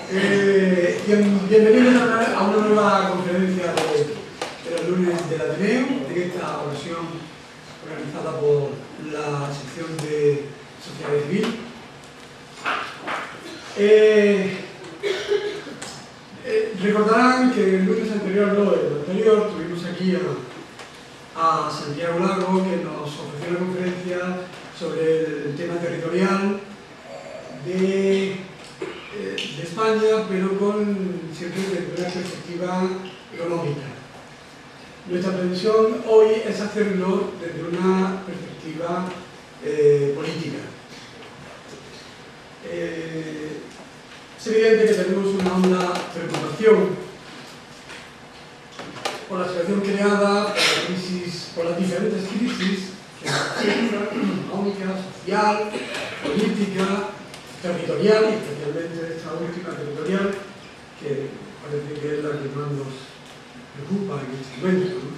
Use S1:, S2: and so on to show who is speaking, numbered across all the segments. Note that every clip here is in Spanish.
S1: Bienvenidos a una nueva conferencia de los lunes del Ateneo, en esta ocasión organizada por la sección de Sociedad Civil. Recordarán que el lunes anterior, tuvimos aquí a Santiago Lago, que nos ofreció una conferencia sobre el tema territorial de España, pero siempre desde una perspectiva económica. Nuestra previsión hoy es hacerlo desde una perspectiva política. Es evidente que tenemos una honda preocupación por la situación creada, por las diferentes crisis económica, social, política, territorial, y especialmente esta última territorial, que parece que es la que más nos preocupa en este momento, ¿no?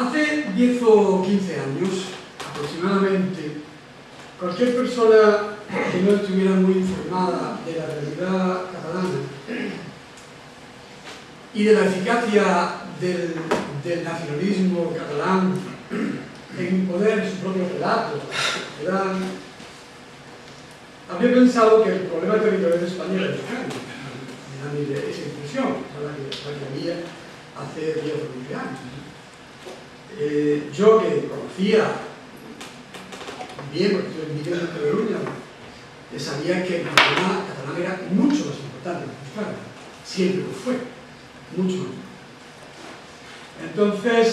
S1: Hace 10 o 15 años, aproximadamente, cualquier persona que no estuviera muy informada de la realidad catalana y de la eficacia del nacionalismo catalán en imponer su propio relato, habría pensado que el problema territorial de España era lejano. Me da esa impresión, la que había hace 10 o 15 años. Yo que conocía bien, porque estoy viviendo en Cataluña, sabía que el problema catalán era mucho más importante que Euskadi. Siempre lo fue, mucho más. Entonces,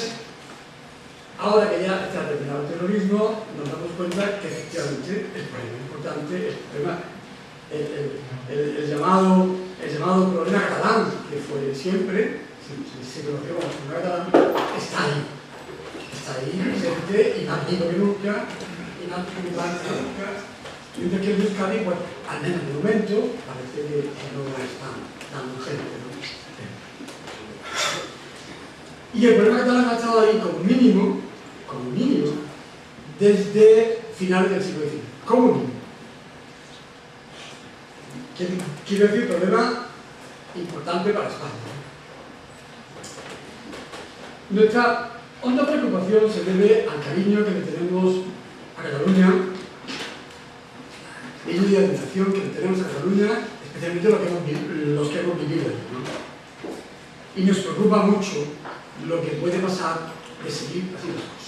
S1: ahora que ya está terminado el terrorismo, nos damos cuenta que efectivamente el problema importante, el llamado problema catalán, que fue siempre, se conoció como problema catalán, está ahí presente y más vivo que nunca, y más preocupante que nunca. Mientras que el Euskadi, bueno, al menos de momento, parece que no está tan urgente, ¿no? Y el problema catalán ha estado ahí como mínimo, desde finales del siglo XIX. Como mínimo. Quiero decir, problema importante para España. Nuestra honda preocupación se debe al cariño que le tenemos a Cataluña, la idealización que le tenemos a Cataluña, especialmente los que hemos vivido allí, ¿no? Y nos preocupa mucho lo que puede pasar de seguir haciendo las cosas.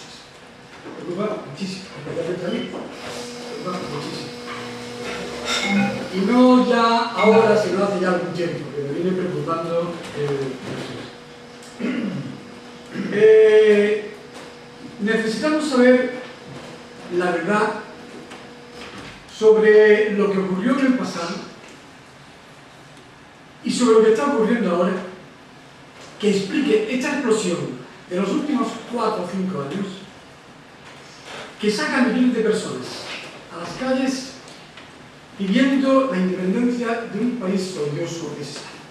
S1: Me preocupa muchísimo, especialmente a mí. Me preocupa muchísimo. Y no ya ahora, sino hace ya algún tiempo, que me viene preocupando necesitamos saber la verdad sobre lo que ocurrió en el pasado y sobre lo que está ocurriendo ahora, que explique esta explosión de los últimos 4 o 5 años, que saca a millones de personas a las calles pidiendo la independencia de un país odioso que es España.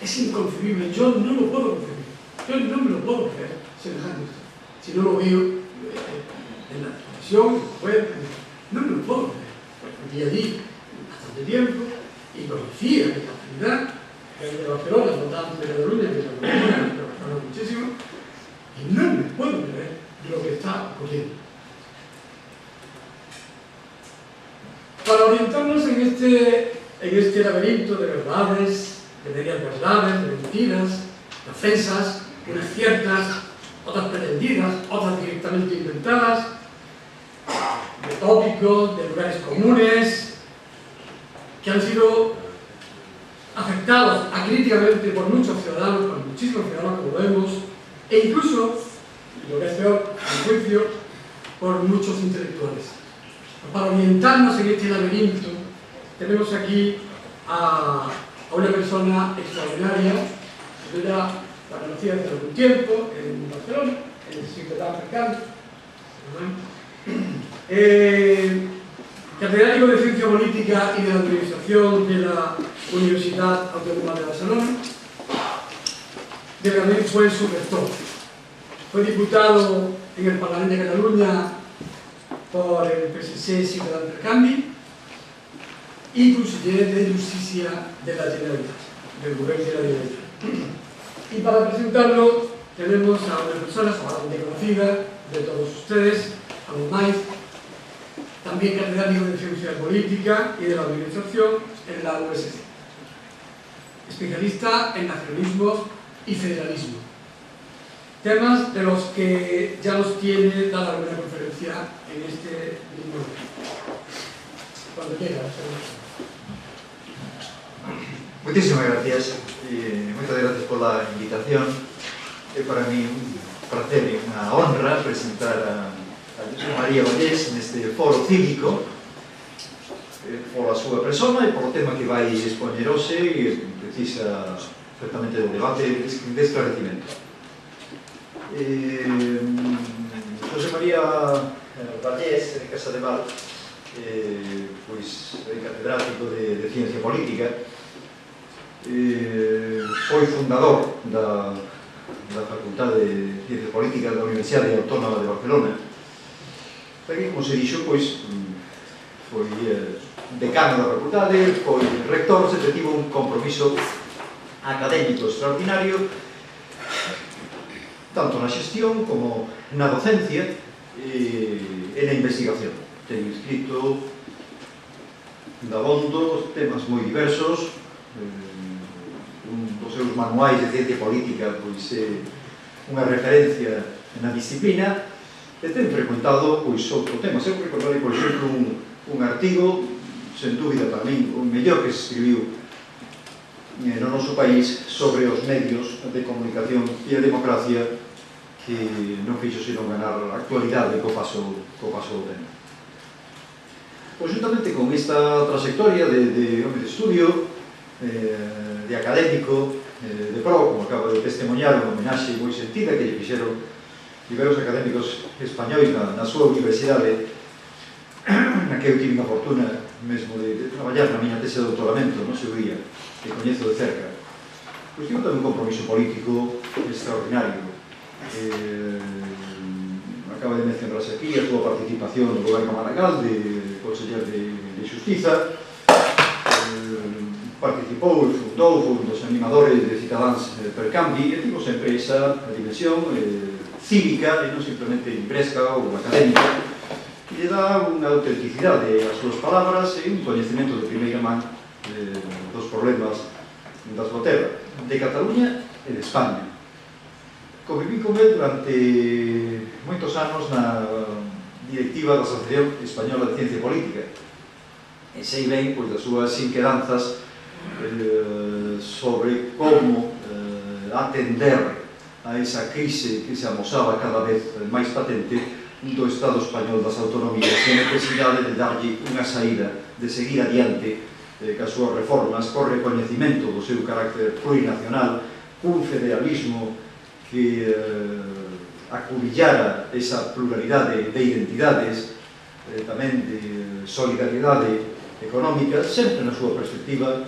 S1: Es inconcebible, yo no lo puedo concebir, yo no me lo puedo creer semejante esto. Si no lo veo en la televisión, no me lo puedo creer. Porque allí bastante tiempo y conocía la actividad de Barcelona, no tanto de Cataluña, que pero muchísimo, y no me puedo creer lo que está ocurriendo. Para orientarnos en este laberinto de verdades, de medias verdades, de mentiras, de ofensas, unas ciertas, otras pretendidas, otras directamente inventadas, de tópicos, de lugares comunes, que han sido afectados acríticamente por muchos ciudadanos, por muchísimos ciudadanos, como vemos, e incluso, lo que es peor, a mi juicio, por muchos intelectuales. Para orientarnos en este laberinto, tenemos aquí a una persona extraordinaria, yo ya la conocía hace algún tiempo en Barcelona, en el sitio tan cercano, catedrático de Ciencia Política y de la Administración de la Universidad Autónoma de Barcelona, de también fue su rector. Fue diputado en el Parlamento de Cataluña por el PSC Ciutadans per Canvi y conseller de Justícia de la Generalitat, del Govern de la Generalitat. Y para presentarlo tenemos a una persona bastante conocida de todos ustedes, a un Maiz, también catedrático de Ciencia Política y de la Administración en la USC, especialista en nacionalismo y federalismo, temas de los que ya nos tiene dada alguna conferencia en este mismo lugar. Cuando quiera,
S2: Muchísimas gracias y muchas gracias por la invitación. Es para mí un placer y una honra presentar a José María Vallés neste foro cívico por a súa persona e por o tema que vai expoñer hoxe e precisa certamente de debate e de esclarecimento. José María Vallés, de Casa de Val, pois é catedrático de Ciencia Política, foi fundador da Facultade de Ciencias Políticas da Universidade Autónoma de Barcelona. Aquí, como se dixo, pois, foi decano da facultade, foi rector, sempre tivo un compromiso académico extraordinario, tanto na xestión como na docencia e na investigación. Ten escrito dabondo temas moi diversos. Un dos seus manuais de ciencia política pois é unha referencia na disciplina e ten frecuentado pois outro tema. Eu recordarei, por exemplo, un artigo, sen dúbida para mí, o mellor que se escribiu no noso país sobre os medios de comunicación e a democracia, que non fixo senón ganar a actualidade co paso do tempo. Pois juntamente con esta trayectoria de estudio, de académico, de pro, como acaba de testemunhar, unha homenaxe moi sentida que lle fixeron diversos académicos españois na súa universidade, na que eu tive a fortuna mesmo de traballar na miña tese de doutoramento no seu día, que coñezo de cerca. Pois tivo tamén un compromiso político extraordinario. Acaba de mencionarse aquí a súa participación no goberno Maragall de conseller de Xustiza, participou e fundou, foi un dos animadores de Ciutadans per Canvi e tivo sempre esa dimensión cívica e non simplemente impresca ou académica, que lle dá unha autenticidade ás súas palabras e un coñecemento de primeira man dos problemas da súa terra, de Cataluña e de España. Conviví con ele durante moitos anos na directiva da Asociación Española de Ciencia Política e sei ben pois das súas inquedanzas sobre como atender a esa crise que se amosaba cada vez máis patente do Estado español das autonomías e a necesidade de darlle unha saída, de seguir adiante cas súas reformas, co recoñecimento do seu carácter plurinacional, cun federalismo que acubillara esa pluralidade de identidades, tamén de solidariedade económica, sempre na súa perspectiva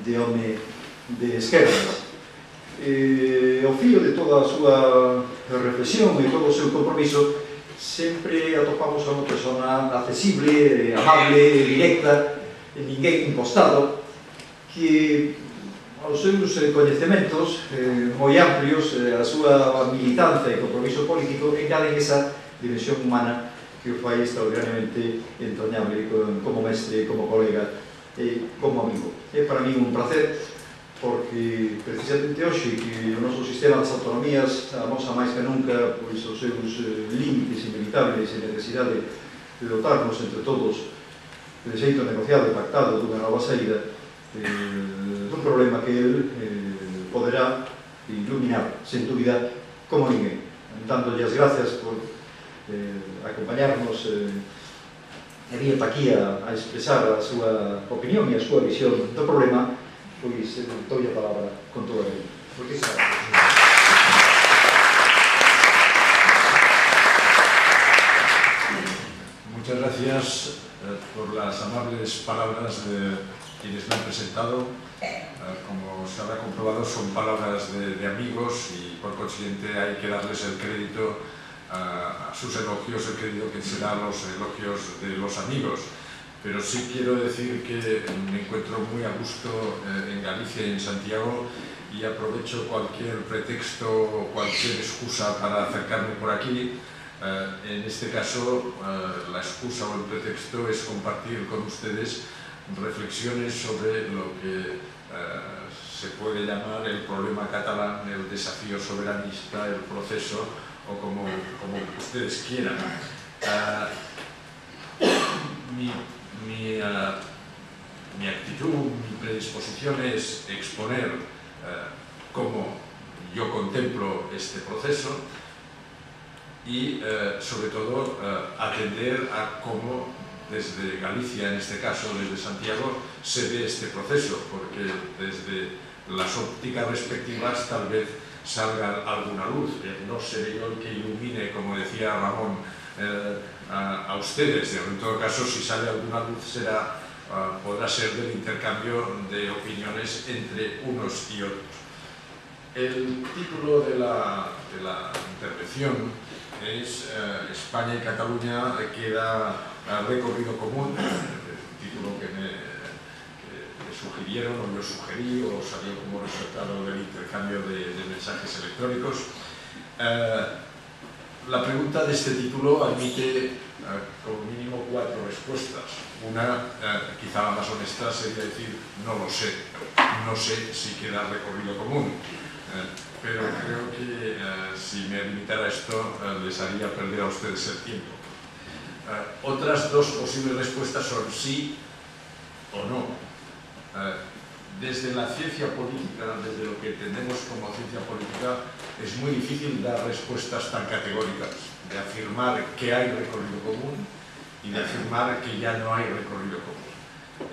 S2: de home de esquerdas. Ao fío de toda a súa reflexión e todo o seu compromiso, sempre atopamos a unha persona accesible, amable, directa, ninguén impostado, que aos seus coñecementos moi amplios, a súa militancia e compromiso político engaden esa dimensión humana que o fai extraordinariamente entrañable como mestre, como colega e como amigo. É para mí un placer porque precisamente hoxe que o noso sistema das autonomías amosa máis que nunca pois os seus límites inevitables e necesidade de dotarnos entre todos de xeito negociado e pactado dunha nova saída dun problema que ele poderá iluminar, sen dúbida, como ninguén. Dándolle as gracias por acompañarnos e vir aquí a expresar a súa opinión e a súa visión do problema, pois dou a palabra con todo el. Muchísimas gracias.
S3: Muchas gracias por las amables palabras de quienes me han presentado. Como se habrá comprobado, son palabras de amigos y por consiguiente hay que darles el crédito a sus elogios he creído que serán los elogios de los amigos, pero sí quiero decir que me encuentro muy a gusto en Galicia y en Santiago, y aprovecho cualquier pretexto o cualquier excusa para acercarme por aquí. En este caso, la excusa o el pretexto es compartir con ustedes reflexiones sobre lo que se puede llamar el problema catalán, el desafío soberanista, el proceso, o como ustedes quieran. Mi actitud, mi predisposición es exponer cómo yo contemplo este proceso y, sobre todo, atender a cómo desde Galicia, en este caso desde Santiago, se ve este proceso, porque desde las ópticas respectivas tal vez salga alguna luz. No seré yo el que ilumine, como decía Ramón, a ustedes. En todo caso, si sale alguna luz, podrá ser del intercambio de opiniones entre unos y otros. El título de la intervención es España y Cataluña queda recorrido común, el título que me sugirieron o yo sugerí o salió como resultado del intercambio de mensajes electrónicos. La pregunta de este título admite como mínimo 4 respuestas. Una, quizá la más honesta, sería decir no lo sé, no sé si queda recorrido común, pero creo que si me limitara a esto les haría perder a ustedes el tiempo. Otras 2 posibles respuestas son sí o no. Desde la ciencia política, desde lo que entendemos como ciencia política, es muy difícil dar respuestas tan categóricas, de afirmar que hay recorrido común y de afirmar que ya no hay recorrido común.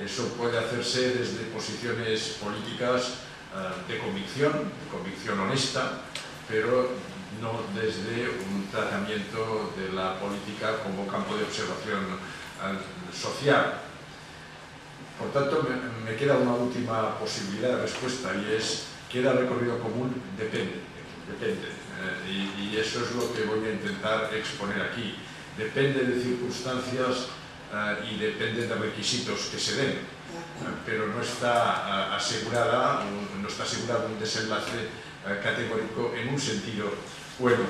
S3: Eso puede hacerse desde posiciones políticas de convicción honesta, pero no desde un tratamiento de la política como campo de observación social. Por tanto, me queda una última posibilidad de respuesta, y es: ¿queda recorrido común? Depende. Y eso es lo que voy a intentar exponer aquí. Depende de circunstancias y depende de requisitos que se den, pero no está asegurado un desenlace categórico en un sentido o en otro.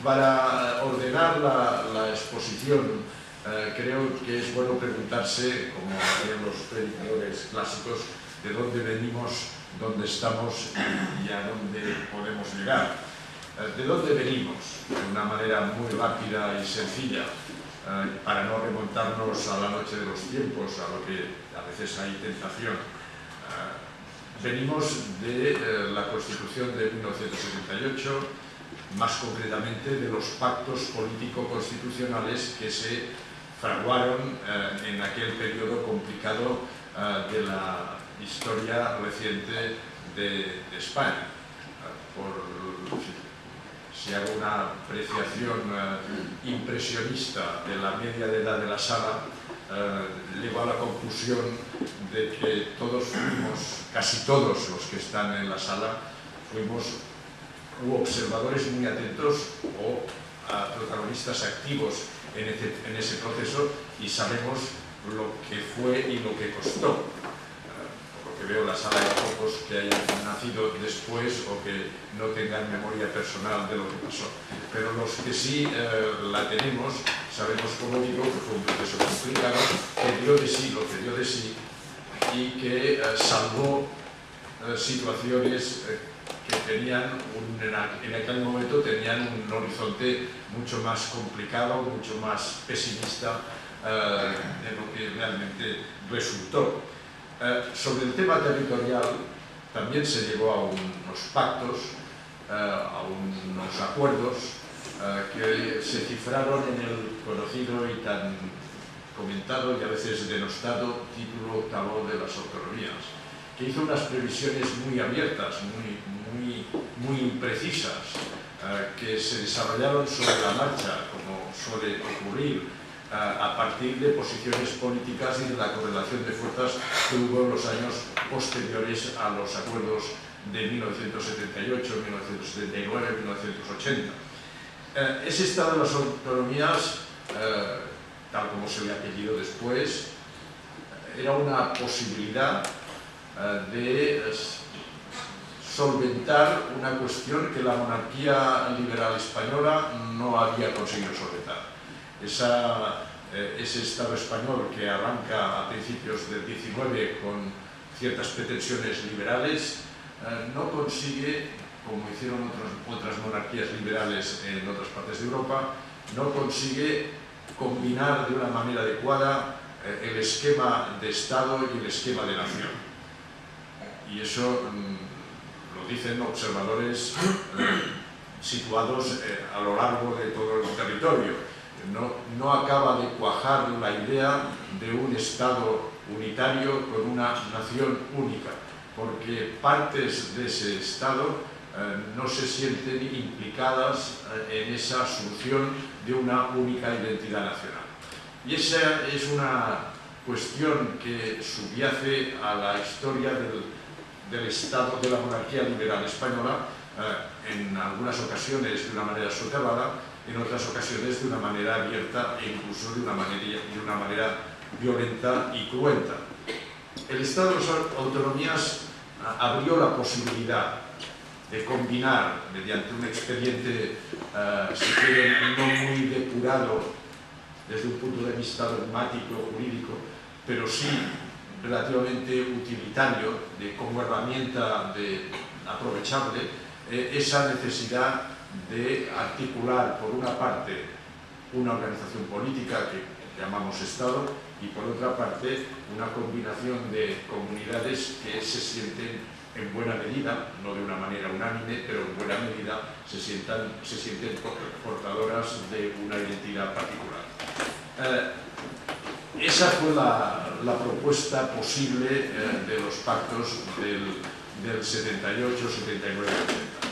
S3: Para ordenar la exposición, creo que es bueno preguntarse, como hacían los predicadores clásicos, de dónde venimos, dónde estamos y a dónde podemos llegar. ¿De dónde venimos? De una manera muy rápida y sencilla, para no remontarnos a la noche de los tiempos, a lo que a veces hay tentación. Venimos de la Constitución de 1978, más concretamente de los pactos político-constitucionales que se fraguaron en aquel periodo complicado de la historia reciente de España. Si hago una apreciación impresionista de la media de edad de la sala, llego a la conclusión de que casi todos los que están en la sala, fuimos observadores muy atentos o protagonistas activos en ese proceso, y sabemos lo que fue y lo que costó. Por lo que veo, la sala hay pocos que hayan nacido después o que no tengan memoria personal de lo que pasó. Pero los que sí la tenemos, sabemos, como digo, que fue un proceso complicado, que dio de sí lo que dio de sí y que salvó situaciones que tenían en aquel momento tenían un horizonte mucho más complicado, mucho más pesimista de lo que realmente resultó. Sobre el tema territorial también se llegó a unos pactos, a unos acuerdos que se cifraron en el conocido y tan comentado y a veces denostado título octavo de las autonomías, que hizo unas previsiones muy abiertas, muy imprecisas, que se desarrollaron sobre la marcha, como suele ocurrir, a partir de posiciones políticas y de la correlación de fuerzas que hubo en los años posteriores a los acuerdos de 1978, 1979, 1980. Ese estado de las autonomías, tal como se le ha apellido después, era una posibilidad de solventar una cuestión que la monarquía liberal española no había conseguido solventar. Ese Estado español que arranca a principios del 19 con ciertas pretensiones liberales, no consigue, como hicieron otras monarquías liberales en otras partes de Europa, no consigue combinar de una manera adecuada el esquema de Estado y el esquema de nación. Y eso lo dicen observadores situados a lo largo de todo el territorio. No acaba de cuajar la idea de un Estado unitario con una nación única, porque partes de ese Estado no se sienten implicadas en esa asunción de una única identidad nacional. Y esa es una cuestión que subyace a la historia del Estado de la monarquía liberal española, en algunas ocasiones de una manera soterrada, en otras ocasiones de una manera abierta e incluso de una manera violenta y cruenta. El Estado de las autonomías abrió la posibilidad de combinar, mediante un expediente, si quieren, no muy depurado desde un punto de vista dogmático, jurídico, pero sí relativamente utilitario, como herramienta aprovechable, esa necesidad de articular, por una parte, una organización política que llamamos Estado, y por otra parte, una combinación de comunidades que se sienten en buena medida, no de una manera unánime, pero en buena medida se sienten portadoras de una identidad particular. Esa fue la propuesta posible de los pactos del 78, 79, 80.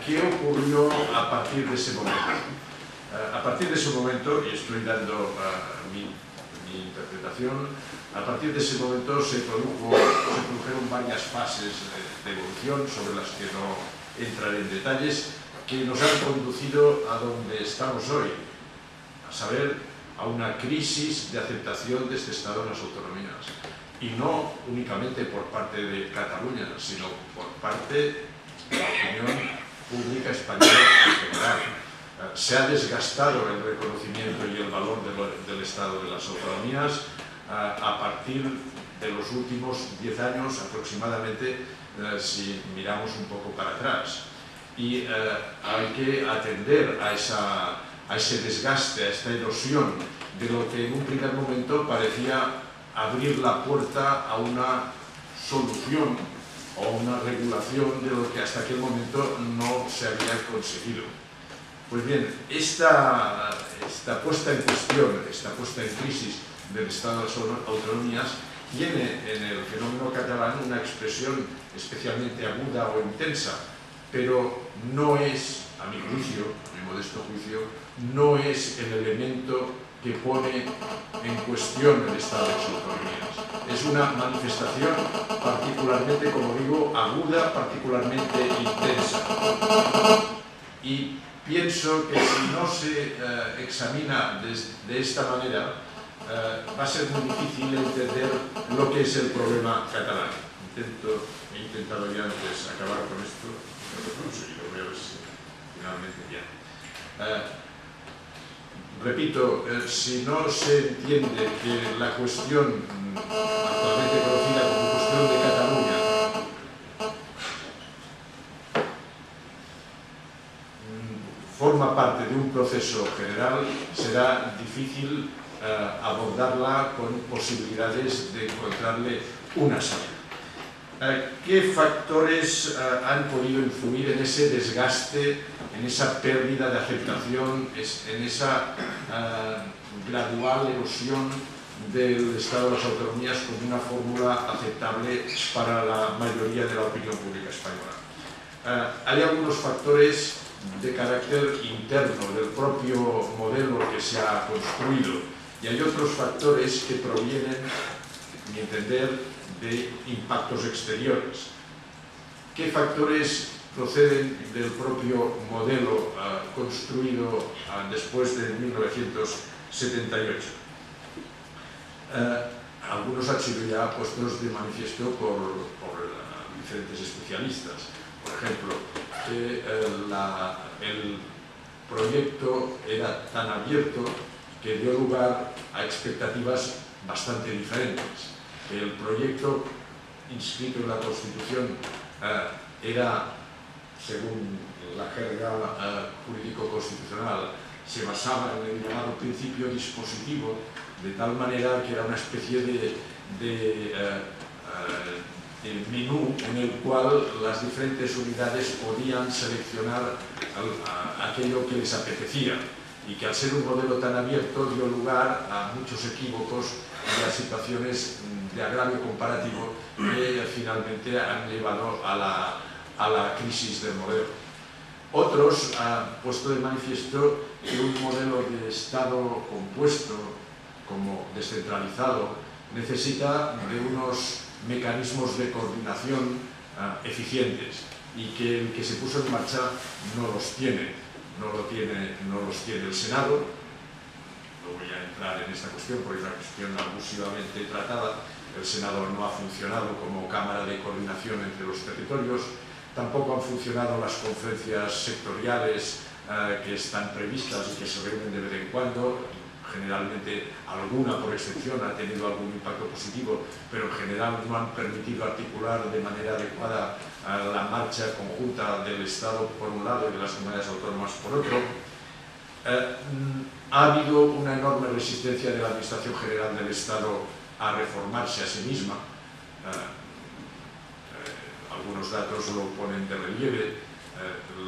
S3: ¿Qué ocurrió a partir de ese momento? A partir de ese momento, y estoy dando mi interpretación, a partir de ese momento se produjeron varias fases de evolución sobre las que no entraré en detalles, que nos han conducido a donde estamos hoy, a saber, a una crisis de aceptación de este Estado en las autonomías. Y no únicamente por parte de Cataluña, sino por parte de la opinión pública española en general. Se ha desgastado el reconocimiento y el valor del Estado de las autonomías a partir de los últimos 10 años aproximadamente, si miramos un poco para atrás. Y hay que atender a ese desgaste, a esta erosión de lo que en un primer momento parecía abrir la puerta a una solución o una regulación de lo que hasta aquel momento no se había conseguido. Pues bien, esta puesta en cuestión, esta puesta en crisis del Estado de las autonomías tiene en el fenómeno catalán una expresión especialmente aguda o intensa, pero no es, a mi juicio, a mi modesto juicio, no es el elemento que pone en cuestión el Estado de las autonomías. Es una manifestación particularmente, como digo, aguda, particularmente intensa. Y pienso que si no se examina de esta manera, va a ser muy difícil entender lo que es el problema catalán. He intentado ya antes acabar con esto, pero no sé, lo veo finalmente ya. Repito, si no se entiende que la cuestión actualmente conocida como cuestión de Cataluña forma parte de un proceso general, será difícil abordarla con posibilidades de encontrarle una salida. ¿Qué factores han podido influir en ese desgaste, en esa pérdida de aceptación, en esa gradual erosión del Estado de las autonomías como una fórmula aceptable para la mayoría de la opinión pública española? Hay algunos factores de carácter interno del propio modelo que se ha construido y hay otros factores que provienen, a mi entender, de impactos exteriores. ¿Qué factores proceden del propio modelo construido después de 1978. Algunos han sido ya puestos de manifiesto por diferentes especialistas. Por ejemplo, que el proyecto era tan abierto que dio lugar a expectativas bastante diferentes. El proyecto inscrito en la Constitución era, según la jerga jurídico-constitucional, se basaba en el llamado principio dispositivo, de tal manera que era una especie de menú en el cual las diferentes unidades podían seleccionar aquello que les apetecía, y que al ser un modelo tan abierto dio lugar a muchos equívocos y a situaciones de agravio comparativo que finalmente han llevado a la crisis del modelo. Otros han puesto de manifiesto que un modelo de Estado compuesto, como descentralizado, necesita de unos mecanismos de coordinación eficientes, y que el que se puso en marcha no los tiene. No los tiene el Senado. No voy a entrar en esta cuestión porque es una cuestión abusivamente tratada. El Senado no ha funcionado como cámara de coordinación entre los territorios. Tampoco han funcionado las conferencias sectoriales que están previstas y que se reúnen de vez en cuando. Generalmente alguna, por excepción, ha tenido algún impacto positivo, pero en general no han permitido articular de manera adecuada la marcha conjunta del Estado por un lado y de las comunidades autónomas por otro. Ha habido una enorme resistencia de la Administración General del Estado a reformarse a sí misma. Algunos datos lo ponen de relieve.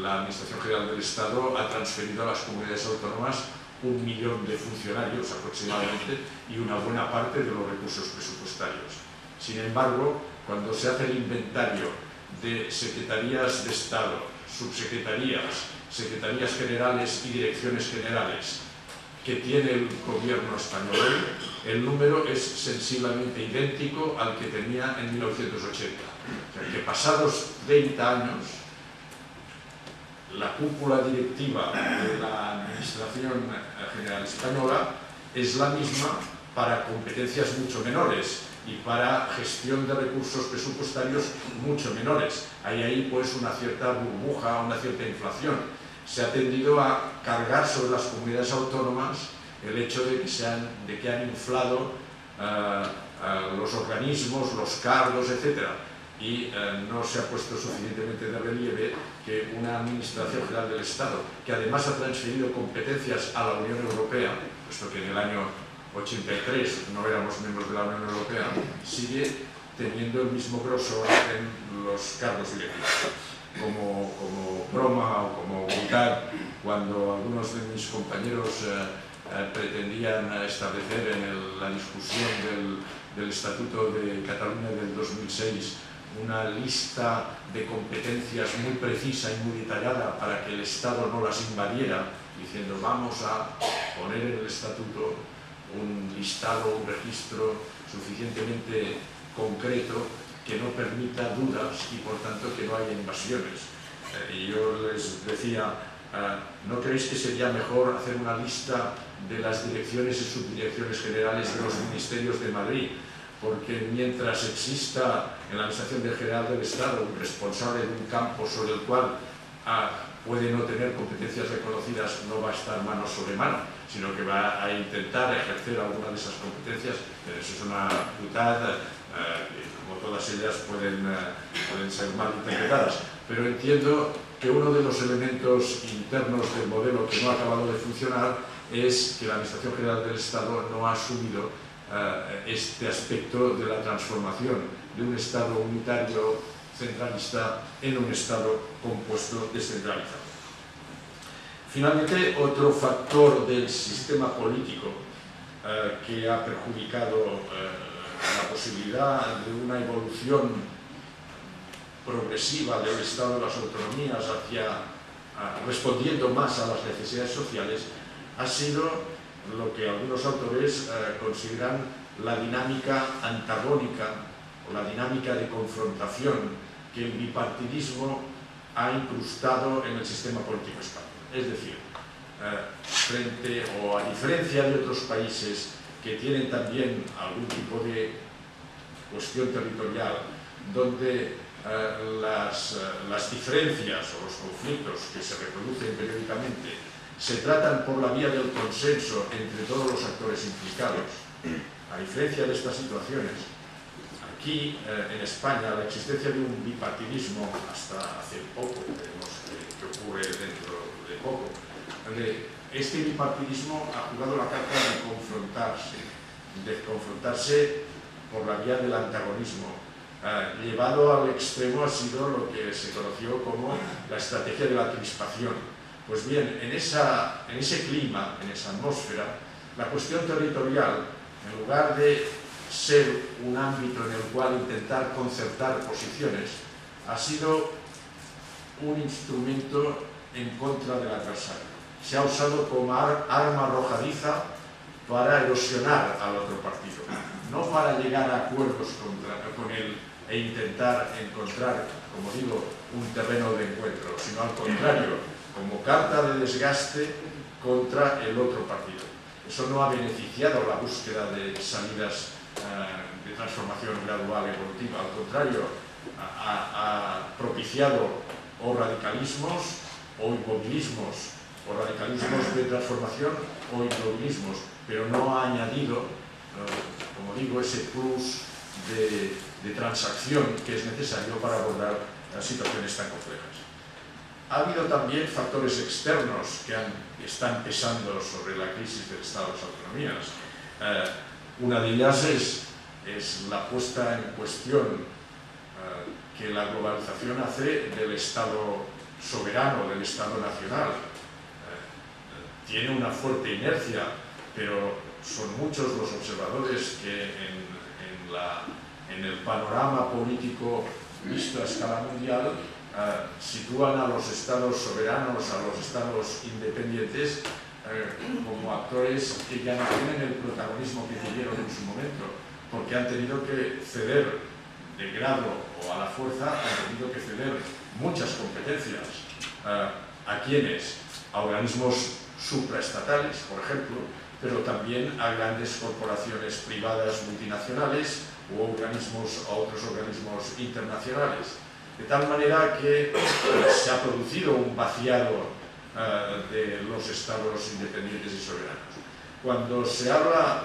S3: La Administración General del Estado ha transferido a las comunidades autónomas 1 millón de funcionarios aproximadamente y una buena parte de los recursos presupuestarios. Sin embargo, cuando se hace el inventario de secretarías de Estado, subsecretarías, secretarías generales y direcciones generales que tiene el gobierno español, el número es sensiblemente idéntico al que tenía en 1980. O sea, que pasados 30 años, la cúpula directiva de la Administración General Española es la misma para competencias mucho menores y para gestión de recursos presupuestarios mucho menores. Hay ahí pues una cierta burbuja, una cierta inflación. Se ha tendido a cargar sobre las comunidades autónomas el hecho de que han inflado los organismos, los cargos, etc. Y no se ha puesto suficientemente de relieve que una Administración General del Estado, que además ha transferido competencias a la Unión Europea, puesto que en el año 83 no éramos miembros de la Unión Europea, sigue teniendo el mismo grosor en los cargos directivos. Como broma o como vulgar, cuando algunos de mis compañeros pretendían establecer en la discusión del Estatuto de Cataluña del 2006 una lista de competencias muy precisa y muy detallada para que el Estado no las invadiera, diciendo vamos a poner en el Estatuto un listado, un registro suficientemente concreto que no permita dudas y por tanto que no haya invasiones. Y yo les decía, ¿no creéis que sería mejor hacer una lista de las direcciones y subdirecciones generales de los ministerios de Madrid? Porque mientras exista en la Administración General del Estado un responsable de un campo sobre el cual puede no tener competencias reconocidas, no va a estar mano sobre mano, sino que va a intentar ejercer alguna de esas competencias. Pero eso es una putada, como todas ellas pueden ser mal interpretadas. Pero entiendo que uno de los elementos internos del modelo que no ha acabado de funcionar es que la Administración General del Estado no ha asumido este aspecto de la transformación de un Estado unitario centralista en un Estado compuesto descentralizado. Finalmente, otro factor del sistema político que ha perjudicado la posibilidad de una evolución progresiva del Estado de las autonomías respondiendo más a las necesidades sociales ha sido lo que algunos autores consideran la dinámica antagónica o la dinámica de confrontación que el bipartidismo ha incrustado en el sistema político español. Es decir, frente o a diferencia de otros países que tienen también algún tipo de cuestión territorial donde las diferencias o los conflictos que se reproducen periódicamente se tratan por la vía del consenso entre todos los actores implicados, a diferencia de estas situaciones, aquí en España la existencia de un bipartidismo hasta hace poco, veremos que ocurre dentro de poco, este bipartidismo ha jugado la carta de confrontarse por la vía del antagonismo. Llevado al extremo ha sido lo que se conoció como la estrategia de la crispación. Pues bien, en ese clima, en esa atmósfera, la cuestión territorial, en lugar de ser un ámbito en el cual intentar concertar posiciones, ha sido un instrumento en contra del adversario. Se ha usado como arma arrojadiza para erosionar al otro partido, no para llegar a acuerdos con él e intentar encontrar, como digo, un terreno de encuentro, sino al contrario, como carta de desgaste contra el otro partido. Eso no ha beneficiado la búsqueda de salidas de transformación gradual evolutiva, al contrario, ha propiciado o radicalismos o inmovilismos, o radicalismos de transformación o inmovilismos, pero no ha añadido, como digo, ese plus de transacción que es necesario para abordar situaciones tan complejas. Ha habido también factores externos que están pesando sobre la crisis del Estado de las autonomías. Una de ellas es la puesta en cuestión que la globalización hace del Estado soberano, del Estado nacional. Tiene una fuerte inercia, pero son muchos los observadores que en el panorama político visto a escala mundial sitúan a los estados soberanos, a los estados independientes como actores que ya no tienen el protagonismo que tuvieron en su momento, porque han tenido que ceder de grado o a la fuerza, han tenido que ceder muchas competencias. ¿A quiénes? A organismos supraestatales, por ejemplo, pero también a grandes corporaciones privadas multinacionales o a otros organismos internacionales. De tal manera que se ha producido un vaciado de los estados independientes y soberanos. Cuando se habla,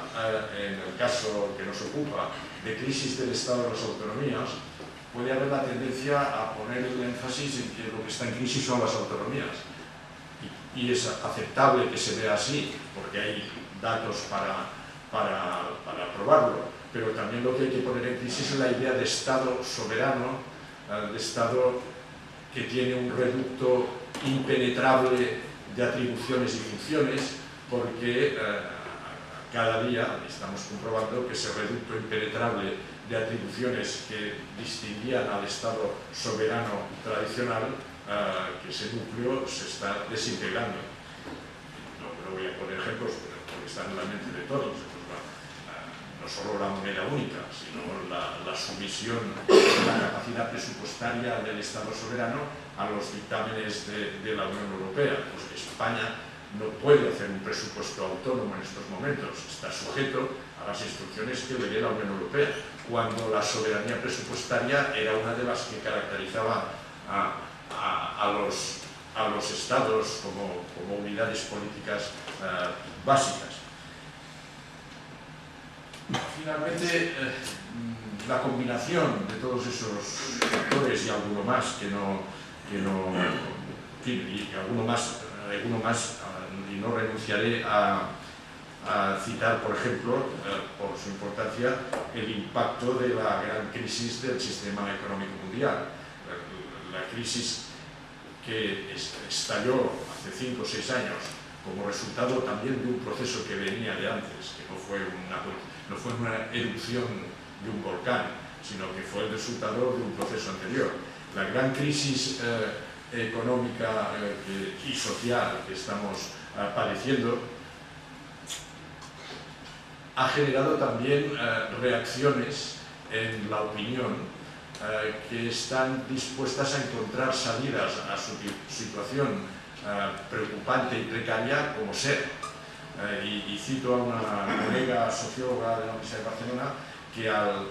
S3: en el caso que nos ocupa, de crisis del Estado de las autonomías, puede haber la tendencia a poner el énfasis en que lo que está en crisis son las autonomías. Y es aceptable que se vea así, porque hay datos para probarlo, pero también lo que hay que poner en crisis es la idea de Estado soberano, de Estado que tiene un reducto impenetrable de atribuciones y funciones, porque cada día estamos comprobando que ese reducto impenetrable de atribuciones que distinguían al Estado soberano tradicional, que ese núcleo se está desintegrando. No voy a poner ejemplos porque están en la mente de todos. No solo la moneda única, sino la sumisión de la capacidad presupuestaria del Estado soberano a los dictámenes de la Unión Europea. Pues España no puede hacer un presupuesto autónomo en estos momentos, está sujeto a las instrucciones que le dé la Unión Europea, cuando la soberanía presupuestaria era una de las que caracterizaba a los estados como unidades políticas básicas. Finalmente, la combinación de todos esos factores y alguno más y no renunciaré a citar, por ejemplo, por su importancia, el impacto de la gran crisis del sistema económico mundial. La crisis que estalló hace 5 o 6 años como resultado también de un proceso que venía de antes, que no fue una erupción de un volcán, sino que fue el resultado de un proceso anterior. La gran crisis económica y social que estamos padeciendo ha generado también reacciones en la opinión que están dispuestas a encontrar salidas a su situación preocupante y precaria como sea. Y cito a una colega socióloga de la Universidad de Barcelona que ha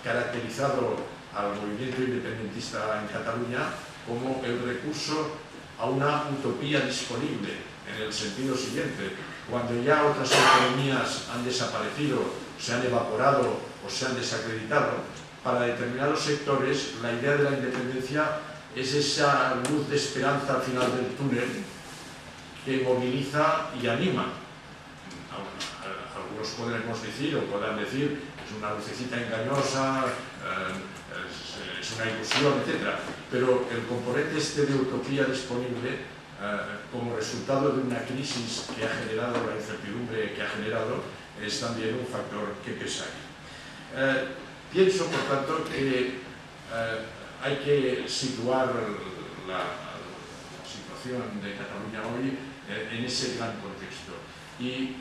S3: caracterizado al movimiento independentista en Cataluña como el recurso a una utopía disponible, en el sentido siguiente: cuando ya otras autonomías han desaparecido, se han evaporado o se han desacreditado, para determinados sectores la idea de la independencia es esa luz de esperanza al final del túnel que moviliza y anima. Algunos podremos decir, o podrán decir, es una lucecita engañosa, es una ilusión, etc. Pero el componente este de utopía disponible, como resultado de una crisis que ha generado, la incertidumbre que ha generado, es también un factor que pesa aquí. Pienso, por tanto, que hay que situar la situación de Cataluña hoy en ese gran contexto. Y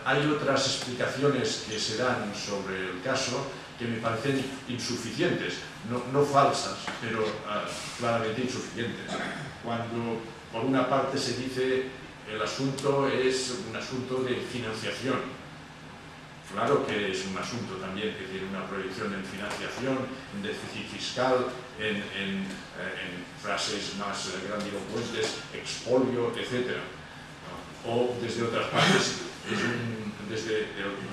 S3: hay otras explicaciones que se dan sobre el caso que me parecen insuficientes, no falsas, pero claramente insuficientes. Cuando, por una parte, se dice el asunto es un asunto de financiación. Claro que es un asunto también que tiene una proyección en financiación, en déficit fiscal, en frases más grandilocuentes, expolio, etc. O desde otras partes, desde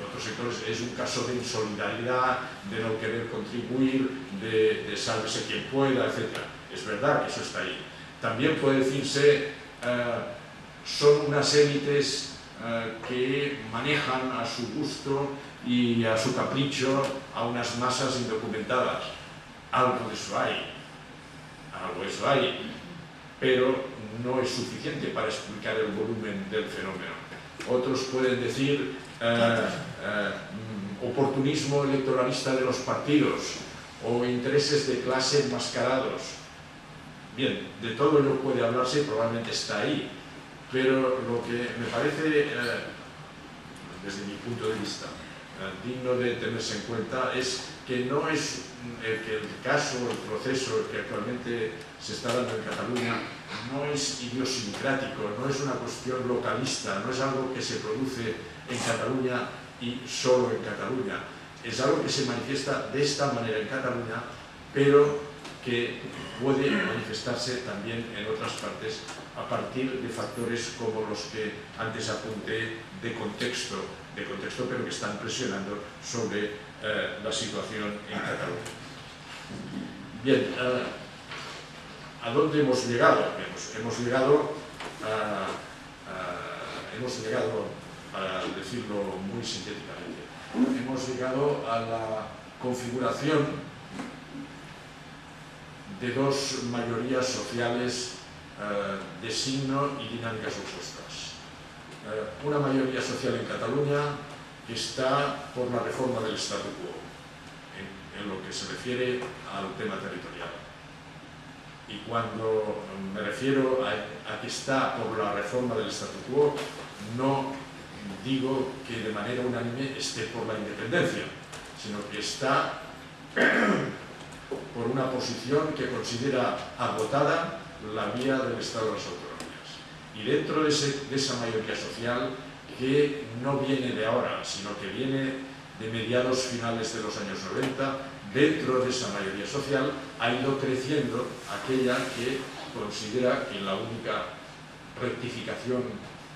S3: otros sectores, es un caso de insolidaridad, de no querer contribuir, de sálvese quien pueda, etc. Es verdad que eso está ahí. También puede decirse, son unas élites que manejan a su gusto y a su capricho a unas masas indocumentadas. Algo de eso hay, pero no es suficiente para explicar el volumen del fenómeno. Otros pueden decir oportunismo electoralista de los partidos o intereses de clase enmascarados. Bien, de todo ello puede hablarse y probablemente está ahí. Pero lo que me parece, desde mi punto de vista, digno de tenerse en cuenta es que no es que el caso, el proceso que actualmente se está dando en Cataluña no es idiosincrático, no es una cuestión localista, no es algo que se produce en Cataluña y solo en Cataluña. Es algo que se manifiesta de esta manera en Cataluña, pero que puede manifestarse también en otras partes a partir de factores como los que antes apunté de contexto, pero que están presionando sobre la situación en Cataluña. Bien, ¿a dónde hemos llegado? Hemos llegado, para decirlo muy sintéticamente, hemos llegado a la configuración de dos mayorías sociales de signo y dinámicas opuestas. Una mayoría social en Cataluña que está por la reforma del statu quo, en lo que se refiere al tema territorial. Y cuando me refiero a que está por la reforma del statu quo, no digo que de manera unánime esté por la independencia, sino que está por una posición que considera agotada la vía del Estado de las Autonomías. Y dentro de esa mayoría social, que no viene de ahora, sino que viene de mediados finales de los años 90, dentro de esa mayoría social ha ido creciendo aquella que considera que la única rectificación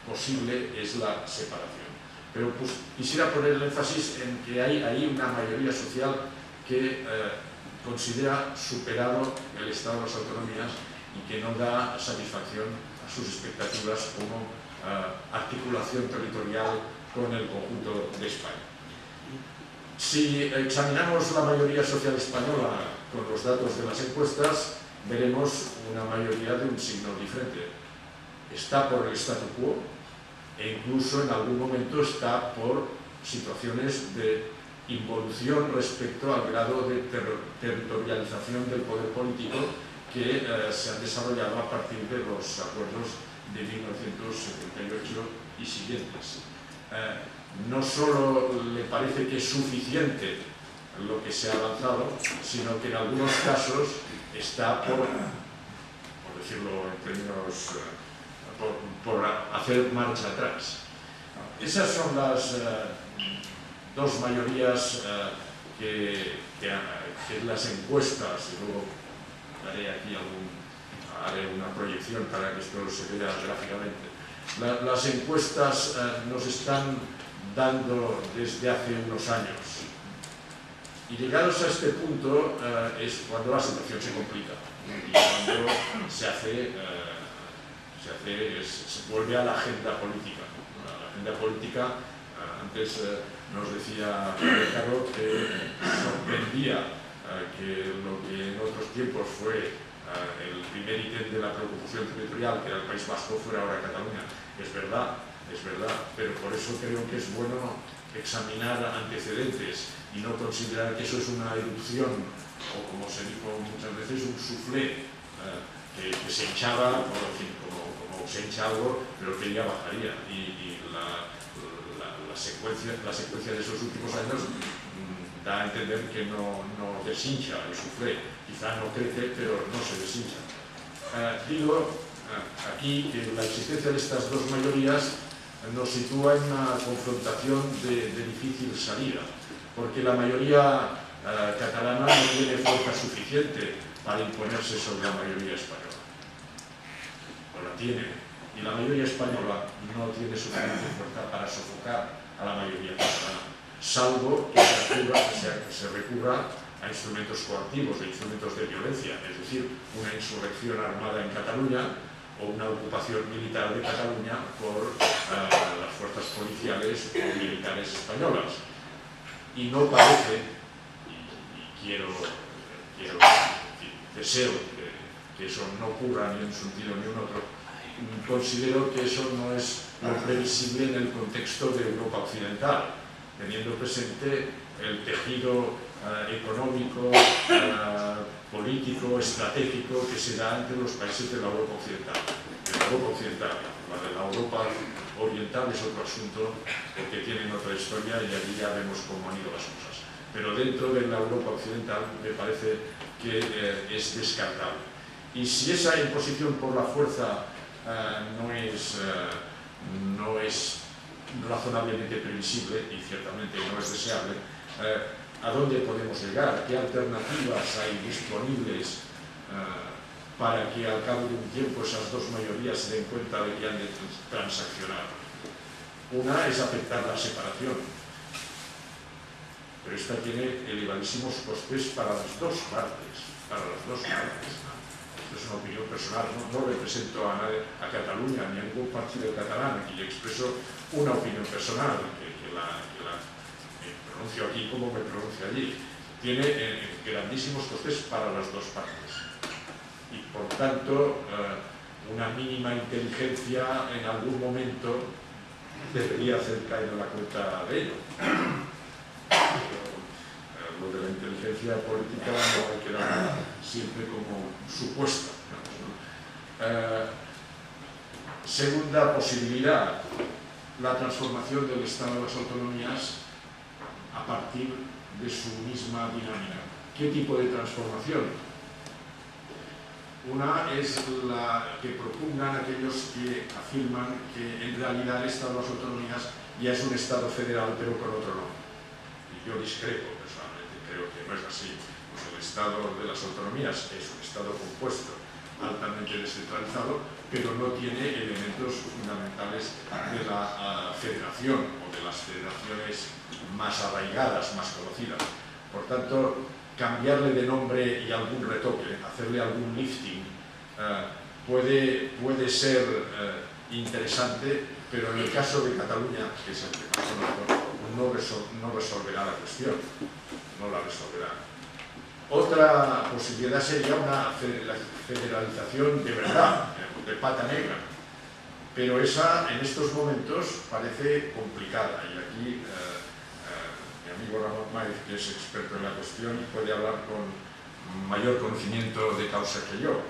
S3: posible es la separación. Pero pues, quisiera poner el énfasis en que hay ahí una mayoría social que considera superado el Estado de las Autonomías y que no da satisfacción a sus expectativas como articulación territorial con el conjunto de España. Si examinamos la mayoría social española con los datos de las encuestas, veremos una mayoría de un signo diferente. Está por el statu quo e incluso en algún momento está por situaciones de involución respecto al grado de territorialización del poder político que se han desarrollado a partir de los acuerdos de 1978 y siguientes. No solo le parece que es suficiente lo que se ha avanzado, sino que en algunos casos está por decirlo en términos, por hacer marcha atrás. Esas son las dos mayorías que las encuestas, y luego haré una proyección para que esto se vea gráficamente. Las encuestas nos están dando desde hace unos años. Y llegados a este punto es cuando la situación se complica y cuando se vuelve a la agenda política. La agenda política, antes nos decía Ricardo que sorprendía que lo que en otros tiempos fue el primer ítem de la preocupación territorial, que era el País Vasco, fuera ahora Cataluña. Es verdad, pero por eso creo que es bueno examinar antecedentes y no considerar que eso es una erupción, o como se dijo muchas veces, un soufflé que se hinchaba, como se hincha algo, pero que ya bajaría. Y la secuencia de esos últimos años da a entender que no deshincha el soufflé. Quizá no crece, pero no se deshincha. Digo aquí que la existencia de estas dos mayorías nos sitúa en una confrontación de difícil salida, porque la mayoría catalana no tiene fuerza suficiente para imponerse sobre la mayoría española. No la tiene. Y la mayoría española no tiene suficiente fuerza para sofocar a la mayoría catalana, salvo que se recurra a instrumentos coactivos, a instrumentos de violencia, es decir, una insurrección armada en Cataluña o una ocupación militar de Cataluña por las fuerzas policiales o militares españolas. Y no parece, y deseo que eso no ocurra ni en un sentido ni en otro, considero que eso no es lo previsible en el contexto de Europa Occidental, teniendo presente el tejido económico, político, estratégico que se da entre los países de la Europa Occidental. La de la Europa Oriental es otro asunto porque tienen otra historia y allí ya vemos cómo han ido las cosas. Pero dentro de la Europa Occidental me parece que es descartable. Y si esa imposición por la fuerza no es razonablemente previsible y ciertamente no es deseable, ¿a dónde podemos llegar? ¿Qué alternativas hay disponibles para que al cabo de un tiempo esas dos mayorías se den cuenta de que han de transaccionar? Una es aceptar la separación, pero esta tiene elevadísimos costes para las dos partes. Esto es una opinión personal, no represento a Cataluña ni a ningún partido catalán, aquí yo expreso una opinión personal que me pronuncio aquí como me pronuncio allí. Tiene grandísimos costes para las dos partes y por tanto una mínima inteligencia en algún momento debería hacer caer en la cuenta de ello. Lo de la inteligencia política no hay que dar siempre como supuesta. Segunda posibilidad, la transformación del Estado de las autonomías a partir de su misma dinámica. ¿Qué tipo de transformación? Una es la que propugnan aquellos que afirman que en realidad el Estado de las autonomías ya es un Estado federal pero con otro nombre. Y yo discrepo personalmente, creo que no es así. Pues el Estado de las autonomías es un Estado compuesto, altamente descentralizado, pero no tiene elementos fundamentales de la federación o de las federaciones más arraigadas, más conocidas. Por tanto, cambiarle de nombre y algún retoque, hacerle algún lifting, puede ser interesante, pero en el caso de Cataluña, que es el que más conozco, no resolverá la cuestión, no la resolverá. Otra posibilidad sería una federalización de verdad, de pata negra, pero esa en estos momentos parece complicada y aquí mi amigo Ramón Maiz, que es experto en la cuestión, puede hablar con mayor conocimiento de causa que yo.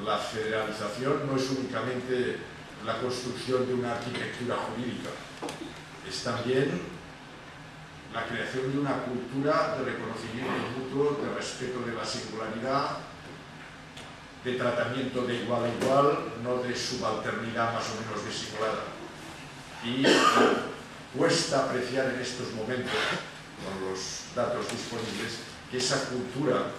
S3: La federalización no es únicamente la construcción de una arquitectura jurídica, es también la creación de una cultura de reconocimiento mutuo, de respeto de la singularidad, de tratamiento de igual a igual, no de subalternidad más o menos disimulada. Y cuesta apreciar en estos momentos, con los datos disponibles, que esa cultura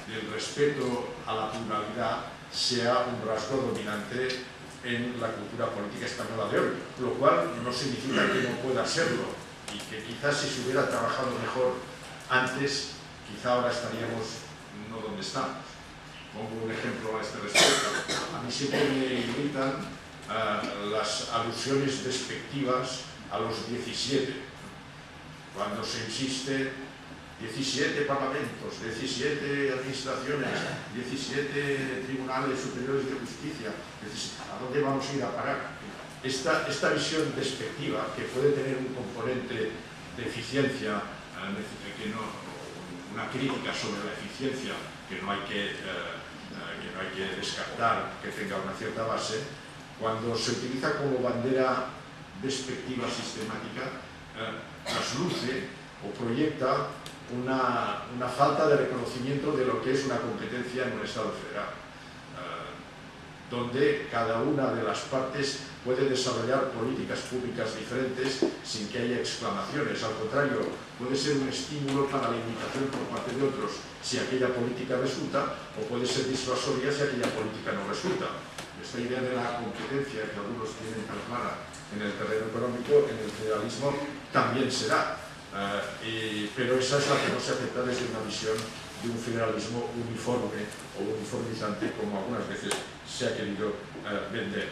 S3: del respeto a la pluralidad sea un rasgo dominante en la cultura política española de hoy, lo cual no significa que no pueda serlo, y que quizás si se hubiera trabajado mejor antes, quizá ahora estaríamos no donde estamos. Pongo un ejemplo a este respecto. A mí siempre me irritan las alusiones despectivas a los 17, cuando se insiste 17 parlamentos, 17 administraciones, 17 tribunales superiores de justicia. ¿A dónde vamos a ir a parar? Esta visión despectiva, que puede tener un componente de eficiencia, una crítica sobre la eficiencia que no hay que descartar, que tenga una cierta base, cuando se utiliza como bandera despectiva sistemática, trasluce o proyecta una falta de reconocimiento de lo que es una competencia en un Estado federal, donde cada una de las partes puede desarrollar políticas públicas diferentes sin que haya exclamaciones. Al contrario, puede ser un estímulo para la imitación por parte de otros si aquella política resulta, o puede ser disuasoria si aquella política no resulta. Esta idea de la competencia que algunos tienen tan clara en el terreno económico, en el federalismo, también será. Pero esa es la que no se acepta desde una visión de un federalismo uniforme o uniformizante, como algunas veces se ha querido vender.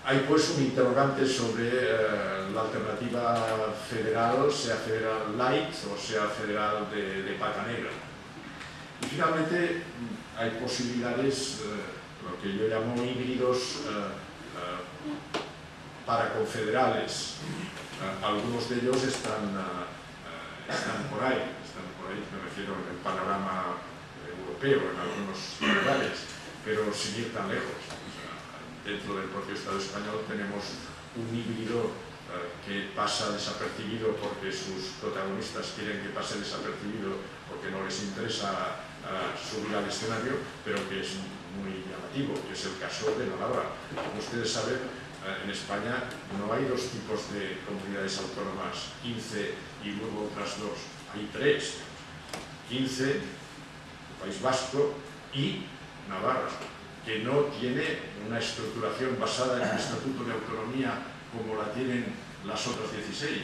S3: Hay pues un interrogante sobre la alternativa federal, sea federal light o sea federal de pata negra. Y finalmente hay posibilidades, lo que yo llamo híbridos para confederales. Algunos de ellos están por ahí, me refiero en el panorama europeo, en algunos lugares, pero sin ir tan lejos. Dentro del propio Estado español tenemos un híbrido que pasa desapercibido porque sus protagonistas quieren que pase desapercibido porque no les interesa subir al escenario, pero que es muy llamativo, que es el caso de Navarra. Como ustedes saben, en España no hay dos tipos de comunidades autónomas, 15 y luego otras dos, hay tres: 15, País Vasco y Navarra, que no tiene una estructuración basada en el Estatuto de Autonomía como la tienen las otras 16,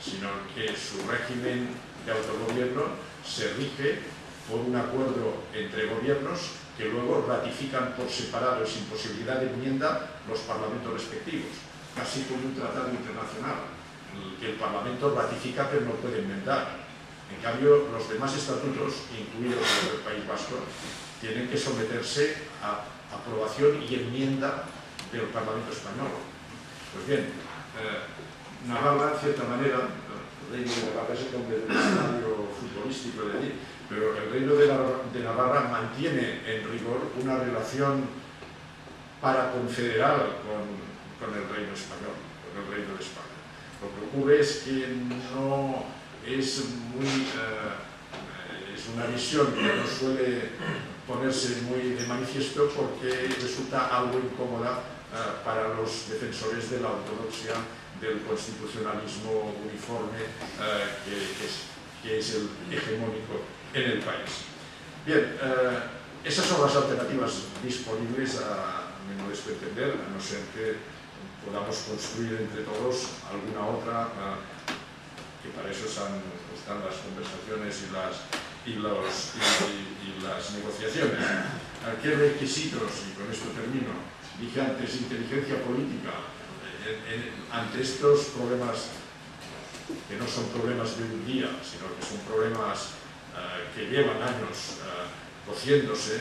S3: sino que su régimen de autogobierno se rige por un acuerdo entre gobiernos que luego ratifican por separado y sin posibilidad de enmienda los parlamentos respectivos, casi como un tratado internacional, en el que el Parlamento ratifica pero no puede enmendar. En cambio, los demás estatutos, incluidos los del País Vasco, tienen que someterse a aprobación y enmienda del Parlamento español. Pues bien, Navarra, en cierta manera, el reino de Navarra es el nombre del estadio futbolístico de allí, pero el reino de Navarra mantiene en rigor una relación paraconfederal con el reino español, con el reino de España. Lo que ocurre es que no es es una visión que no suele ponerse muy de manifiesto porque resulta algo incómoda para los defensores de la ortodoxia del constitucionalismo uniforme que es el hegemónico en el país. Bien, esas son las alternativas disponibles a mi modesto entender, a no ser que podamos construir entre todos alguna otra, que para eso están las conversaciones y las negociaciones. ¿Qué requisitos? Y con esto termino. Dije antes, inteligencia política. Ante estos problemas, que no son problemas de un día, sino que son problemas que llevan años cociéndose,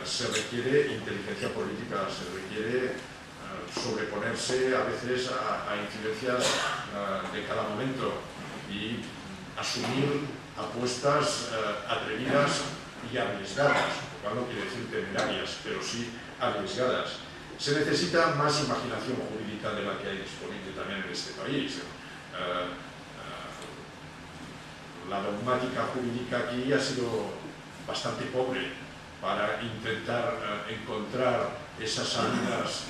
S3: se requiere inteligencia política, se requiere sobreponerse a veces a incidencias de cada momento y asumir apuestas atrevidas y arriesgadas, lo cual no quiere decir temerarias, pero sí arriesgadas. Se necesita más imaginación jurídica de la que hay disponible también en este país. La dogmática jurídica aquí ha sido bastante pobre para intentar encontrar esas salidas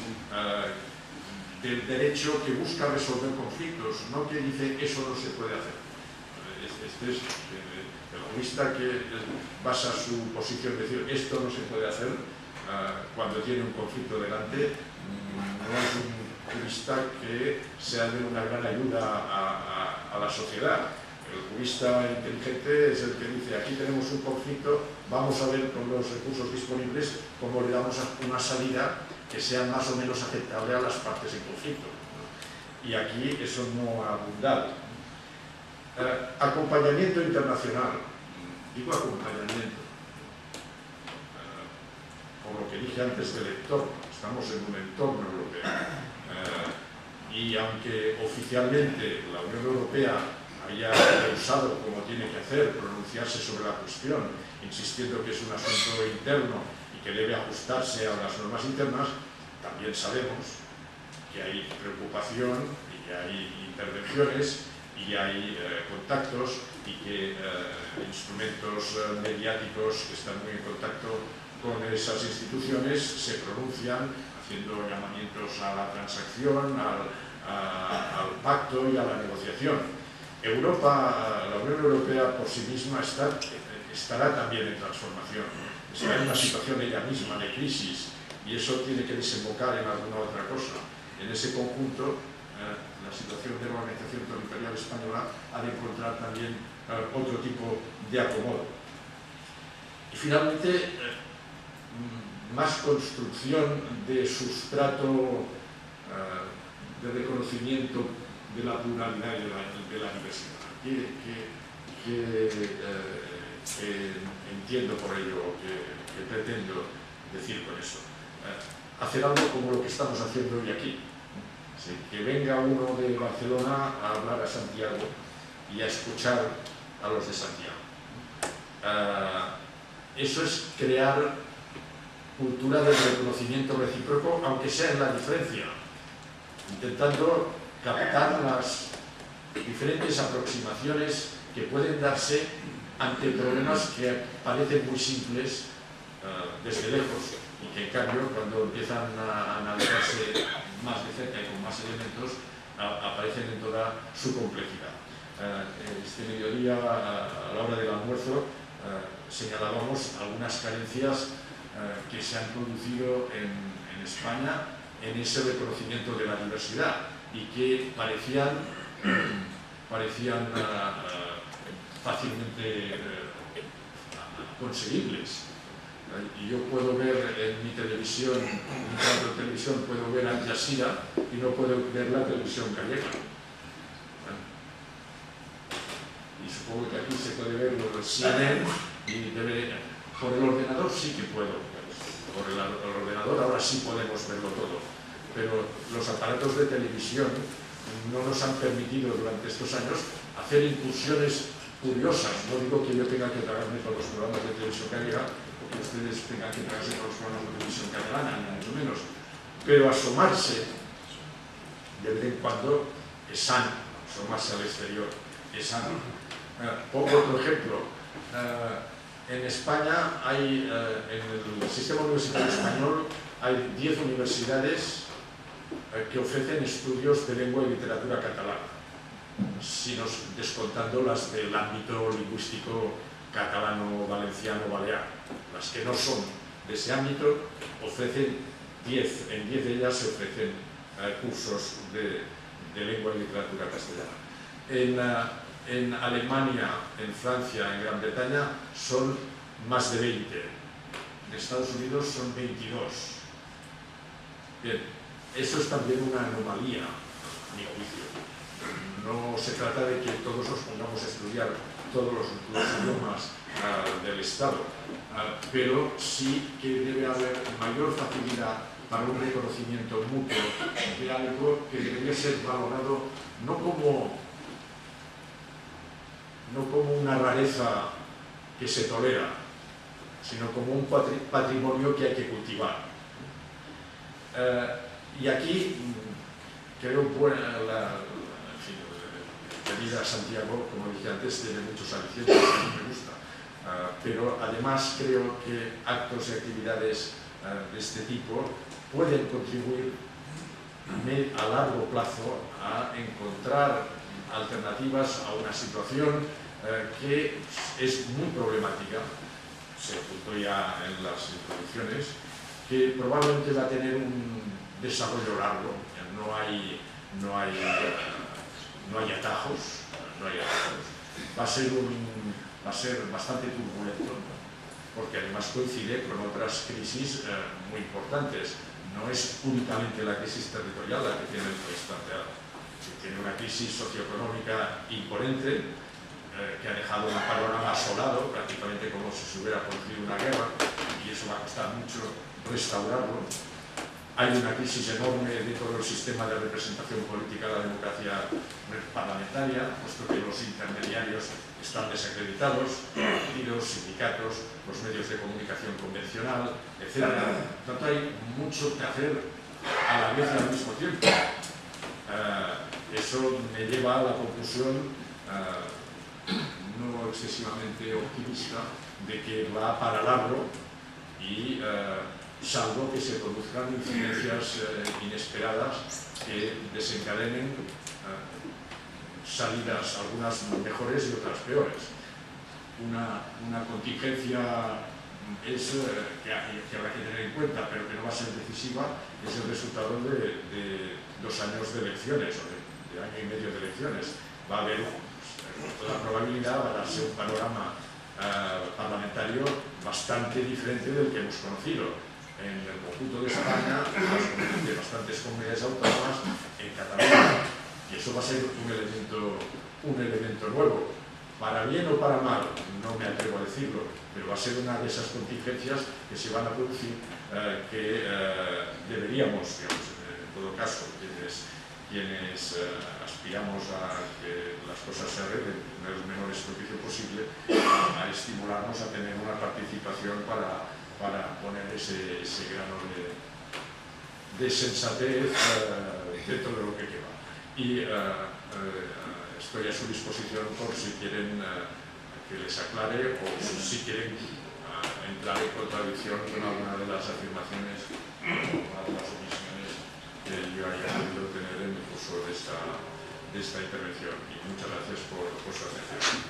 S3: del derecho que busca resolver conflictos, no que dice eso no se puede hacer. Este es el jurista que basa su posición en decir esto no se puede hacer cuando tiene un conflicto delante, no es un jurista que sea de una gran ayuda a la sociedad. El jurista inteligente es el que dice aquí tenemos un conflicto, vamos a ver con los recursos disponibles cómo le damos una salida que sea más o menos aceptable a las partes en conflicto. Y aquí eso no ha abundado. Acompañamiento internacional. Digo acompañamiento. Por lo que dije antes del entorno. Estamos en un entorno europeo. Y aunque oficialmente la Unión Europea haya rehusado, como tiene que hacer, pronunciarse sobre la cuestión, insistiendo que es un asunto interno y que debe ajustarse a las normas internas, también sabemos que hay preocupación y que hay intervenciones y hay contactos y que instrumentos mediáticos que están muy en contacto con esas instituciones se pronuncian haciendo llamamientos a la transacción, al pacto y a la negociación. Europa, la Unión Europea por sí misma estará también en transformación, está en una situación ella misma de crisis y eso tiene que desembocar en alguna otra cosa. En ese conjunto, la situación de la Organización Territorial Española ha de encontrar también otro tipo de acomodo. Y finalmente, más construcción de sustrato de reconocimiento de la pluralidad y de la diversidad. Que entiendo por ello, que pretendo decir con eso. Hacer algo como lo que estamos haciendo hoy aquí. ¿Sí? Que venga uno de Barcelona a hablar a Santiago y a escuchar a los de Santiago. Eso es crear cultura del reconocimiento recíproco, aunque sea en la diferencia, intentando captar las diferentes aproximaciones que pueden darse ante problemas que parecen muy simples desde lejos y que en cambio cuando empiezan a analizarse más de cerca y con más elementos aparecen en toda su complejidad. Este mediodía, a la hora del almuerzo, señalábamos algunas carencias que se han producido en España en ese reconocimiento de la diversidad y que parecían fácilmente conseguibles. Y yo puedo ver en mi televisión, en mi canal de televisión, puedo ver Al Jazeera y no puedo ver la televisión gallega. Y supongo que aquí se puede ver el CNN y por el ordenador sí que puedo. Por el ordenador ahora sí podemos verlo todo. Pero los aparatos de televisión no nos han permitido durante estos años hacer incursiones curiosas. No digo que yo tenga que tragarme con los programas de televisión gallega, o que ustedes tengan que tragarse con los programas de televisión catalana, ni mucho menos. Pero asomarse de vez en cuando es sano, asomarse al exterior es sano. Pongo otro ejemplo. En España hay, en el sistema universitario español, hay 10 universidades que ofrecen estudios de lengua y literatura catalana, descontando las del ámbito lingüístico catalano, valenciano, balear. Las que no son de ese ámbito ofrecen 10, en 10 de ellas se ofrecen cursos de lengua y literatura castellana. En Alemania, en Francia, en Gran Bretaña son más de 20. En Estados Unidos son 22. Bien, eso es también una anomalía, a mi juicio. No se trata de que todos nos pongamos a estudiar todos los idiomas del Estado, pero sí que debe haber mayor facilidad para un reconocimiento mutuo de algo que debería ser valorado no como una rareza que se tolera, sino como un patrimonio que hay que cultivar. Y aquí creo que venir a Santiago, como dije antes, tiene muchos alicientes, a mí me gusta. Pero además creo que actos y actividades de este tipo pueden contribuir a largo plazo a encontrar alternativas a una situación que es muy problemática, se apuntó ya en las introducciones, que probablemente va a tener un desarrollo largo, no hay atajos, va a ser bastante turbulento, porque además coincide con otras crisis muy importantes. No es únicamente la crisis territorial la que tiene el país planteado. Tiene una crisis socioeconómica imponente que ha dejado un panorama asolado, prácticamente como si se hubiera producido una guerra, y eso va a costar mucho restaurarlo. Hay una crisis enorme de todo el sistema de representación política de la democracia parlamentaria, puesto que los intermediarios están desacreditados, partidos, sindicatos, los medios de comunicación convencional, etc. Por tanto, hay mucho que hacer a la vez y al mismo tiempo. Eso me lleva a la conclusión no excesivamente optimista de que va para largo y salvo que se produzcan incidencias inesperadas que desencadenen salidas, algunas mejores y otras peores. Una contingencia que habrá que tener en cuenta, pero que no va a ser decisiva, es el resultado de 2 años de elecciones, o de año y medio de elecciones. Va a haber, con toda probabilidad, va a darse un panorama parlamentario bastante diferente del que hemos conocido en el conjunto de España, de bastantes comunidades autónomas, en Cataluña, y eso va a ser un elemento nuevo, para bien o para mal, no me atrevo a decirlo, pero va a ser una de esas contingencias que se van a producir, que deberíamos, digamos, en todo caso, quienes aspiramos a que las cosas se arreglen con el menor estropicio posible, a estimularnos a tener una participación para poner ese grano de sensatez dentro de lo que queda. Y estoy a su disposición por si quieren que les aclare o si quieren entrar en contradicción con alguna de las afirmaciones o alguna de las omisiones que yo haya podido tener en el curso de esta intervención. Y muchas gracias por su atención.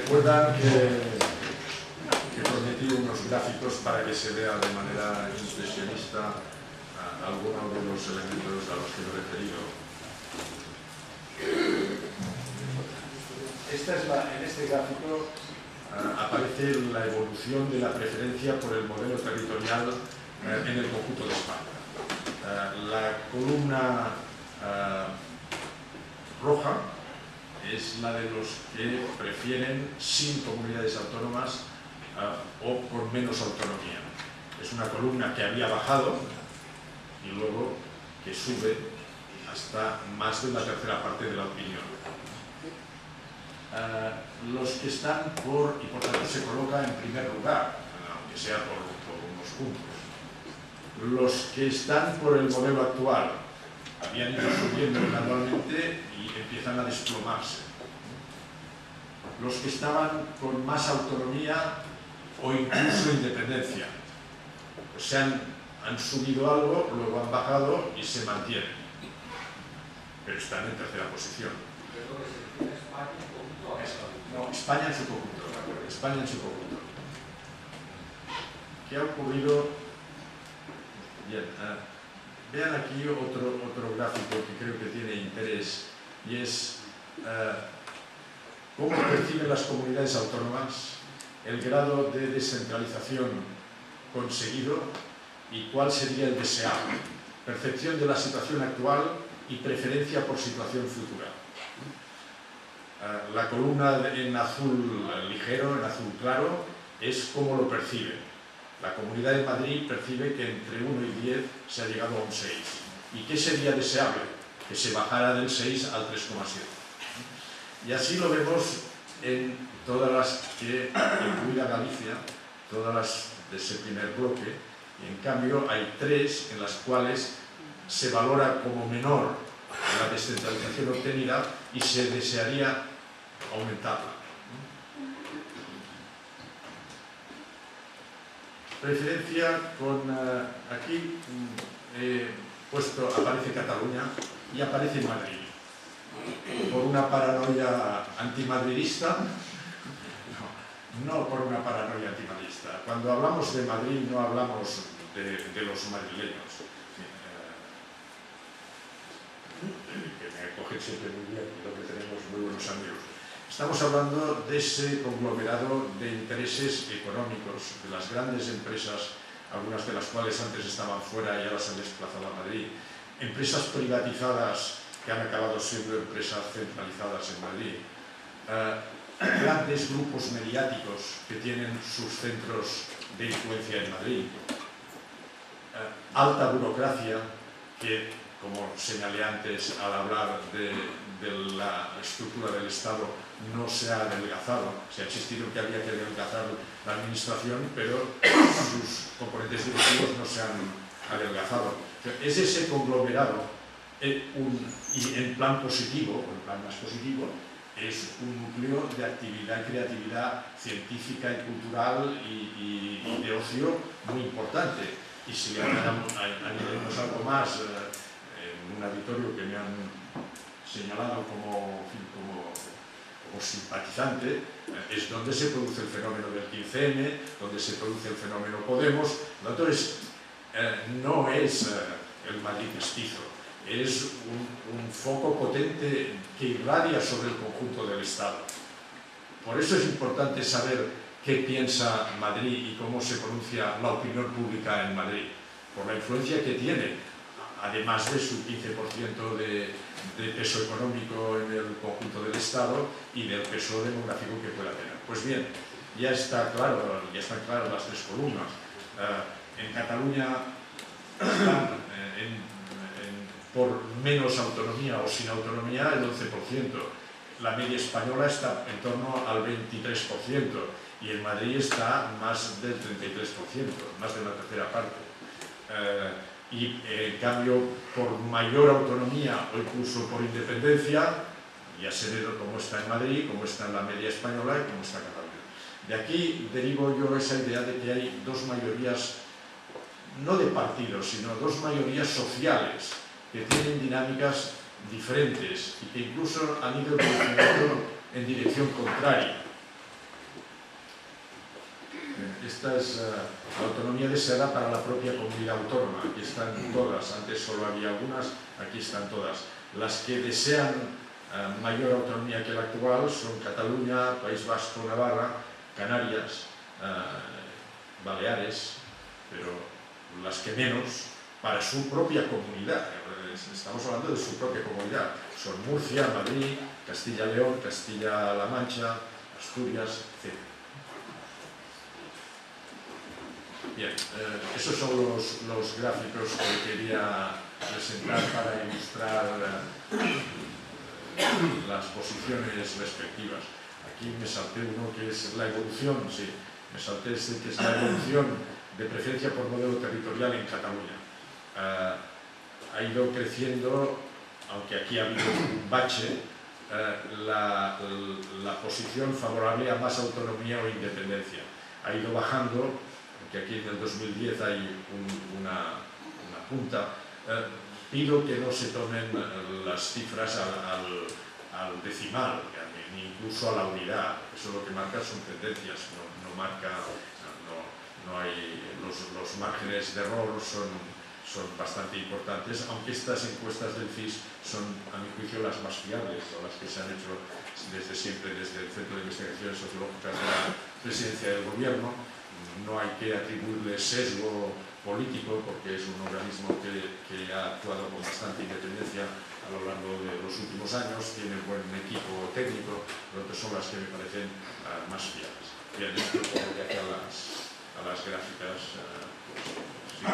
S3: Recuerdan que prometí unos gráficos para que se vea de manera impresionista algunos de los elementos a los que me he referido. En este gráfico aparece la evolución de la preferencia por el modelo territorial en el conjunto de España. La columna roja es la de los que prefieren sin comunidades autónomas o con menos autonomía. Es una columna que había bajado y luego que sube hasta más de la tercera parte de la opinión. Los que están por, y por tanto se coloca en primer lugar, aunque sea por unos puntos. Los que están por el modelo actual habían ido subiendo gradualmente y empiezan a desplomarse. Los que estaban con más autonomía o incluso independencia, pues han subido algo, luego han bajado y se mantienen, pero están en tercera posición. No, España en su conjunto, España en su conjunto. ¿Qué ha ocurrido? Bien, vean aquí otro gráfico que creo que tiene interés, y es cómo perciben las comunidades autónomas el grado de descentralización conseguido y cuál sería el deseable. Percepción de la situación actual y preferencia por situación futura. La columna en azul ligero, en azul claro, es cómo lo percibe. La Comunidad de Madrid percibe que entre 1 y 10 se ha llegado a un 6. ¿Y qué sería deseable? Que se bajara del 6 al 3,7. Y así lo vemos en todas las que incluida Galicia, todas las de ese primer bloque, y en cambio hay 3 en las cuales se valora como menor la descentralización obtenida y se desearía aumentarla. Referencia con, aquí he puesto, aparece Cataluña y aparece Madrid. Por una paranoia antimadridista, no por una paranoia antimadridista. Cuando hablamos de Madrid no hablamos de los madrileños. Que me acogen siempre muy bien, creo que tenemos muy buenos amigos. Estamos hablando de ese conglomerado de intereses económicos, de las grandes empresas, algunas de las cuales antes estaban fuera y ahora se han desplazado a Madrid, empresas privatizadas que han acabado siendo empresas centralizadas en Madrid, grandes grupos mediáticos que tienen sus centros de influencia en Madrid, alta burocracia que, como señalé antes al hablar de la estructura del Estado, no se ha adelgazado. Se ha existido que había que adelgazar la administración, pero sus componentes directivos no se han adelgazado. Es ese conglomerado, y en plan positivo, o en plan más positivo, es un núcleo de actividad y creatividad científica y cultural y de ocio muy importante. Y si añadimos algo más, en un auditorio que me han señalado como simpatizante, es donde se produce el fenómeno del 15M, donde se produce el fenómeno Podemos. Entonces, no es el Madrid mestizo, es un foco potente que irradia sobre el conjunto del Estado. Por eso es importante saber qué piensa Madrid y cómo se pronuncia la opinión pública en Madrid, por la influencia que tiene, además de su 15% de peso económico en el conjunto del Estado y del peso demográfico que pueda tener. Pues bien, ya están claras las 3 columnas. En Cataluña están por menos autonomía o sin autonomía el 11%. La media española está en torno al 23% y en Madrid está más del 33%, más de una tercera parte. Y en cambio, por mayor autonomía o incluso por independencia, ya se ve cómo está en Madrid, cómo está en la media española y cómo está en Cataluña. De aquí derivo yo esa idea de que hay 2 mayorías, no de partidos, sino 2 mayorías sociales que tienen dinámicas diferentes y que incluso han ido evolucionando en dirección contraria. Esta es la autonomía deseada para la propia comunidad autónoma. Aquí están todas, antes solo había algunas, aquí están todas. Las que desean mayor autonomía que la actual son Cataluña, País Vasco, Navarra, Canarias, Baleares, pero las que menos para su propia comunidad. Estamos hablando de su propia comunidad. Son Murcia, Madrid, Castilla-León, Castilla-La Mancha, Asturias, etc. Bien, esos son los gráficos que quería presentar para ilustrar las posiciones respectivas. Aquí me salté uno que es la evolución, sí, me salté este que es la evolución de preferencia por modelo territorial en Cataluña. Ha ido creciendo, aunque aquí ha habido un bache, la posición favorable a más autonomía o independencia. Ha ido bajando, aunque aquí en el 2010 hay una punta. Pido que no se tomen las cifras al decimal, ni incluso a la unidad. Eso lo que marca son tendencias, no hay, los márgenes de error son bastante importantes, aunque estas encuestas del CIS son, a mi juicio, las más fiables, o las que se han hecho desde siempre, desde el Centro de Investigaciones Sociológicas de la Presidencia del Gobierno. No hay que atribuirle sesgo político, porque es un organismo que ha actuado con bastante independencia a lo largo de los últimos años, tiene buen equipo técnico, pero son las que me parecen más fiables. Bien, esto como de aquí a las gráficas. Sí.